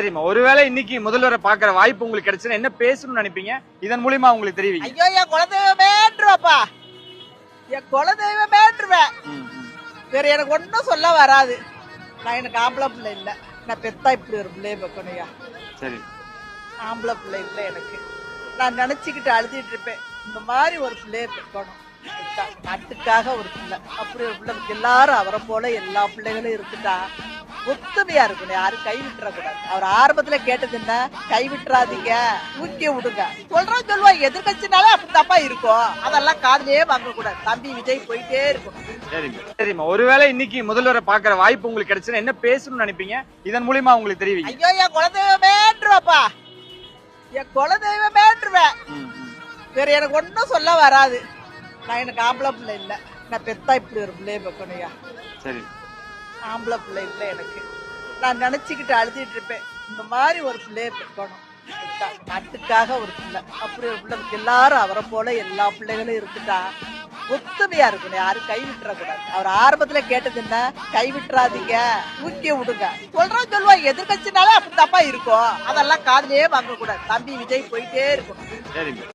சரிம்மா, ஒருவேளை இன்னைக்கு முதல்வரை பாக்குற வாய்ப்பு உங்களுக்கு கிடைச்சுன்னா என்ன பேசணும்னு நினைப்பீங்க? இதன் மூலியமா உங்களுக்கு தெரிவிங்க. ஐயோ என் குலதெய்வமேன்றுவாப்பா, என் குலதெய்வமேன்றுவேன். வேற எனக்கு ஒன்னும் சொல்ல வராது. நான் எனக்கு ஆம்பளை பிள்ளை இல்ல, நான் பெத்தா இப்படி ஒரு பிள்ளைய பெக்கணுயா. சரி, ஆம்பளை பிள்ளை இல்ல எனக்கு. நான் நினைச்சுக்கிட்டு அழுதுட்டு இருப்பேன், இந்த மாதிரி ஒரு பிள்ளைய பெக்கணும், நாட்டுக்காக ஒரு பிள்ளை, அப்படி ஒரு பிள்ளை. எல்லாரும் அவரை போல எல்லா பிள்ளைகளும் இருக்குட்டா ஒத்துமையா இருக்கணும், யாரும் கைவிட்டுற கூடாது. அவர் ஆரம்பத்துல கேட்டது என்ன, கைவிட்டுறாதீங்க, தூக்கி விடுங்க சொல்லுவாங்க. எதிர்கட்சினாலே அப்படி தப்பா இருக்கும், அதெல்லாம் காதுலயே வாங்க கூடாது. தம்பி விஜய் போயிட்டே இருக்கும். சரிம்மா, ஒருவேளை இன்னைக்கு முதல்வரை பாக்குற வாய்ப்பு உங்களுக்கு கிடைச்சுன்னா என்ன பேசணும்னு நினைப்பீங்க? இதன் மூலியமா உங்களுக்கு தெரிவிங்க. ஐயோ என் குலதெய்வமேன்றுவாப்பா, என் குலதெய்வமேன்றுவேன். வேற எனக்கு ஒன்னும் சொல்ல வராது. நான் எனக்கு ஆம்பளை பிள்ளை இல்ல, நான் பெத்தா இப்படி ஒரு பிள்ளைய பெக்கணுயா. சரி, ஆம்பளை பிள்ளை இல்ல எனக்கு. நான் நினைச்சுக்கிட்டு அழுதுட்டு இருப்பேன், இந்த மாதிரி ஒரு பிள்ளைய பெக்கணும், நாட்டுக்காக ஒரு பிள்ளை, அப்படி ஒரு பிள்ளை. எல்லாரும் அவரை போல எல்லா பிள்ளைகளும் இருக்குட்டா ஒத்துமையா இருக்கணும், யாரும் கைவிட்டுற கூடாது. அவர் ஆரம்பத்துல கேட்டது என்ன, கைவிட்டுறாதீங்க, தூக்கி விடுங்க சொல்லுவாங்க. எதிர்கட்சினாலே அப்படி தப்பா இருக்கும், அதெல்லாம் காதுலயே வாங்க கூடாது. தம்பி விஜய் போயிட்டே இருக்கும். சரி.